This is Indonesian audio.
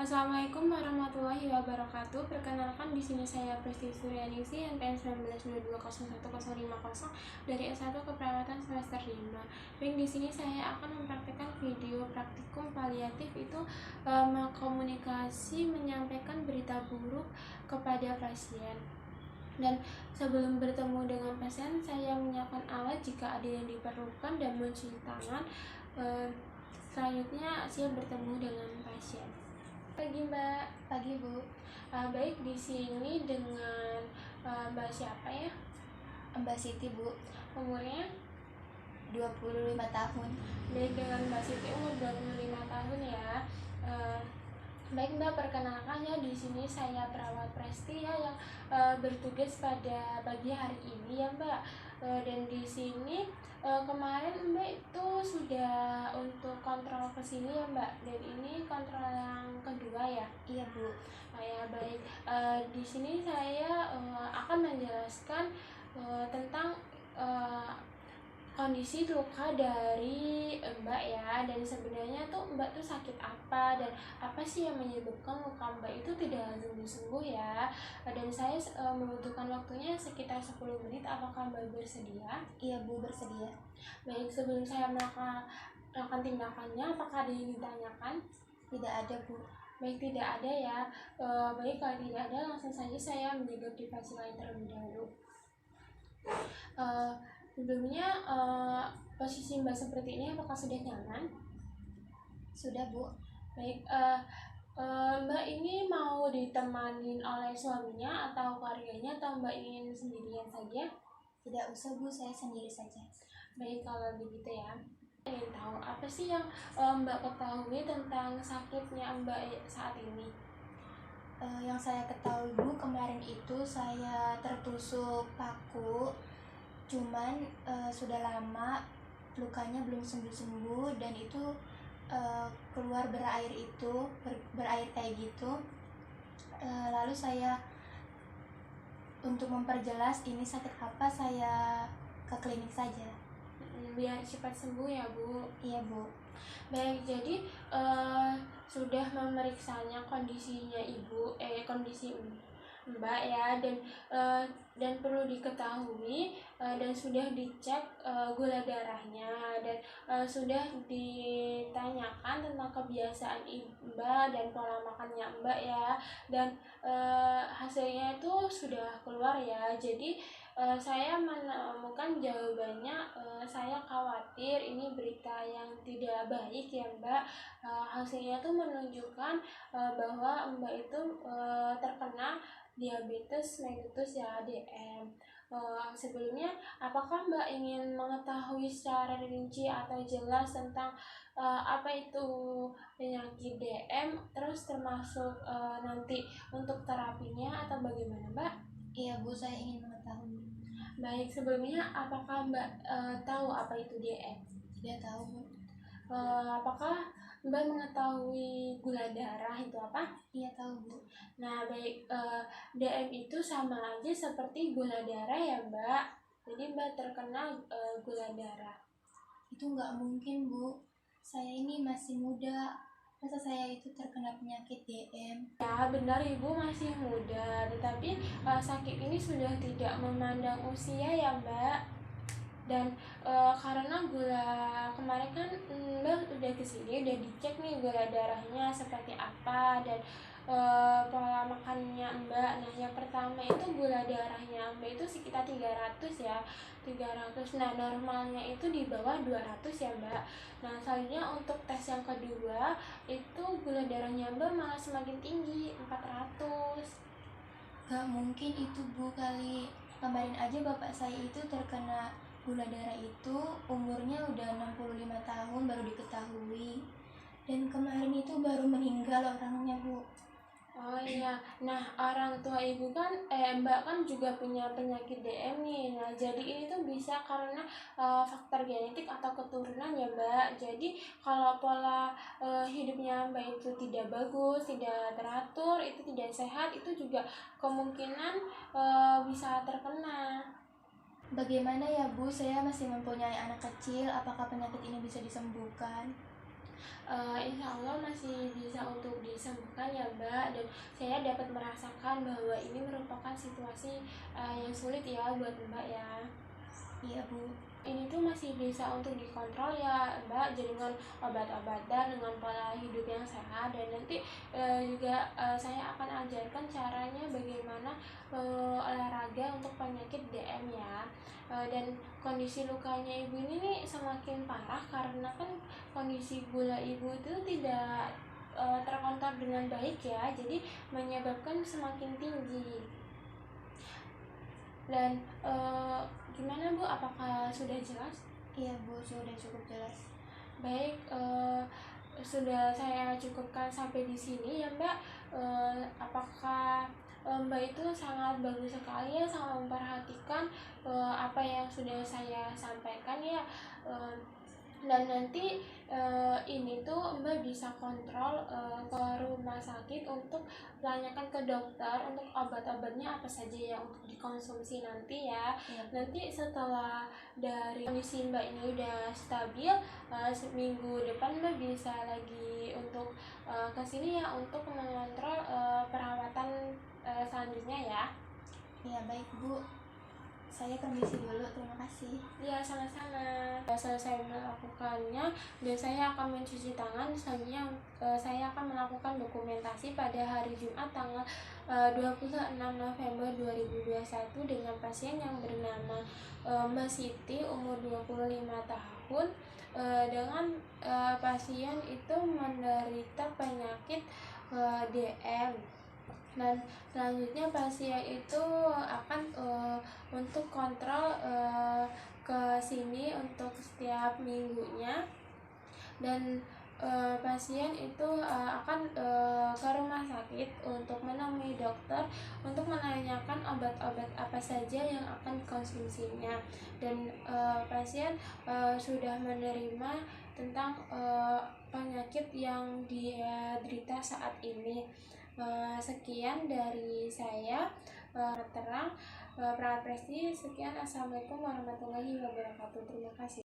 Assalamualaikum warahmatullahi wabarakatuh. Perkenalkan, di sini saya Presti Suryaningsi, NPM 1922011050 dari S1 Keperawatan semester 5. Baik, di sini saya akan mempraktikkan video praktikum paliatif, itu komunikasi menyampaikan berita buruk kepada pasien. Dan sebelum bertemu dengan pasien, saya menyiapkan alat jika ada yang diperlukan dan mencuci tangan. Selanjutnya siap bertemu dengan pasien. Pagi Mbak. Pagi Bu. Baik, di sini dengan Mbak siapa ya? Mbak Siti Bu. Umurnya 25 tahun. Baik, dengan Mbak Siti umur 25 tahun ya. Baik Mbak, perkenalkan ya, di sini saya perawat Presti ya, yang bertugas pada pagi hari ini ya Mbak. Dan di sini kemarin Mbak itu sudah untuk kontrol ke sini ya Mbak, dan ini kontrol yang kedua ya. Iya Bu. Ya baik, di sini saya akan menjelaskan tentang kondisi luka dari Mbak ya, dan sebenarnya tuh Mbak tuh sakit apa dan apa sih yang menyebabkan luka Mbak itu tidak sembuh-sembuh ya. Dan saya membutuhkan waktunya sekitar 10 menit. Apakah Mbak bersedia? Iya Bu, bersedia. Baik, sebelum saya melakukan tindakannya, apakah ada yang ditanyakan? Tidak ada Bu. Baik, tidak ada ya. Baik, kalau tidak ada, langsung saja saya menjaga privasi lain terlebih dahulu. Sebelumnya posisi Mbak seperti ini apakah sudah nyaman? Sudah Bu. Baik, Mbak ini mau ditemani oleh suaminya atau keluarganya, atau Mbak ingin sendirian saja? Tidak usah Bu, saya sendiri saja. Baik, kalau begitu ya. Ingin tahu apa sih yang Mbak ketahui tentang sakitnya Mbak saat ini? Yang saya ketahui Bu, kemarin itu saya tertusuk paku. Cuman sudah lama lukanya belum sembuh-sembuh, dan itu keluar berair berair kayak gitu. Lalu saya, untuk memperjelas ini sakit apa, saya ke klinik saja. Biar cepat sembuh ya Bu. Iya Bu. Baik, jadi sudah memeriksanya kondisinya kondisi Mbak ya, dan perlu diketahui dan sudah dicek gula darahnya, dan sudah ditanyakan tentang kebiasaan Mbak dan pola makannya Mbak ya, dan hasilnya itu sudah keluar ya. Jadi saya menemukan jawabannya. Saya khawatir ini berita yang tidak baik ya Mbak. Hasilnya tuh menunjukkan bahwa Mbak itu terkena diabetes mellitus ya, DM. Sebelumnya, apakah Mbak ingin mengetahui secara rinci atau jelas tentang apa itu penyakit DM, terus termasuk nanti untuk terapinya, atau bagaimana Mbak? Iya Bu, saya ingin mengetahui. Baik, sebelumnya apakah Mbak tahu apa itu DM? Tidak tahu Bu. Apakah Mbak mengetahui gula darah itu apa? Iya tahu Bu. Nah baik, DM itu sama aja seperti gula darah ya Mbak. Jadi Mbak terkena gula darah. Itu nggak mungkin Bu, saya ini masih muda, masa saya itu terkena penyakit DM? Ya benar, Ibu masih muda, tetapi sakit ini sudah tidak memandang usia ya Mbak. Dan karena gula kemarin kan Mbak udah kesini, udah dicek nih gula darahnya seperti apa, dan pola makannya Mbak. Nah yang pertama itu gula darahnya Mbak itu sekitar 300 ya, 300. Nah normalnya itu di bawah 200 ya Mbak. Nah selanjutnya untuk tes yang kedua itu gula darahnya Mbak malah semakin tinggi, 400. Gak mungkin itu Bu, kali kemarin aja bapak saya itu terkena gula darah itu umurnya udah 65 tahun baru diketahui, dan kemarin itu baru meninggal orangnya Bu. Oh iya, nah orang tua ibu kan, Mbak kan juga punya penyakit DM nih. Nah jadi ini tuh bisa karena faktor genetik atau keturunan ya Mbak. Jadi kalau pola hidupnya Mbak itu tidak bagus, tidak teratur, itu tidak sehat, itu juga kemungkinan bisa terkena. Bagaimana ya Bu, saya masih mempunyai anak kecil, apakah penyakit ini bisa disembuhkan? Insya Allah masih bisa untuk disembuhkan ya Mbak, dan saya dapat merasakan bahwa ini merupakan situasi yang sulit ya buat Mbak ya. Iya Bu. Ini tuh masih bisa untuk dikontrol ya Mbak, jadi dengan obat-obatan, dengan pola hidup yang sehat, dan nanti juga saya akan ajarkan caranya bagaimana olahraga untuk penyakit DM ya. Dan kondisi lukanya ibu ini nih semakin parah karena kan kondisi gula ibu itu tidak terkontrol dengan baik ya, jadi menyebabkan semakin tinggi. Dan gimana Bu, apakah sudah jelas? Iya Bu, sudah cukup jelas. Baik, sudah saya cukupkan sampai di sini ya Mbak. Apakah Mbak itu sangat bagus sekali ya, sangat memperhatikan apa yang sudah saya sampaikan ya. Dan nanti ini tuh Mbak bisa kontrol ke rumah sakit untuk tanyakan ke dokter untuk obat-obatnya apa saja yang untuk dikonsumsi nanti ya. Iya. Nanti setelah dari kondisi Mbak ini udah stabil, seminggu depan Mbak bisa lagi untuk kesini ya untuk mengontrol perawatan selanjutnya ya. Iya baik Bu. Saya permisi dulu, terima kasih. Ya, sama-sama. Selesai melakukannya dan saya akan mencuci tangan. Selanjutnya saya akan melakukan dokumentasi pada hari Jumat tanggal 26 November 2021 dengan pasien yang bernama Mbak Siti, umur 25 tahun. Dengan pasien itu menderita penyakit DM. Dan selanjutnya pasien itu akan untuk kontrol ke sini untuk setiap minggunya, dan pasien itu akan ke rumah sakit untuk menemui dokter untuk menanyakan obat-obat apa saja yang akan dikonsumsinya, dan pasien sudah menerima tentang penyakit yang dia derita saat ini. Sekian dari saya, terang Prestisi. Sekian, assalamualaikum warahmatullahi wabarakatuh. Terima kasih.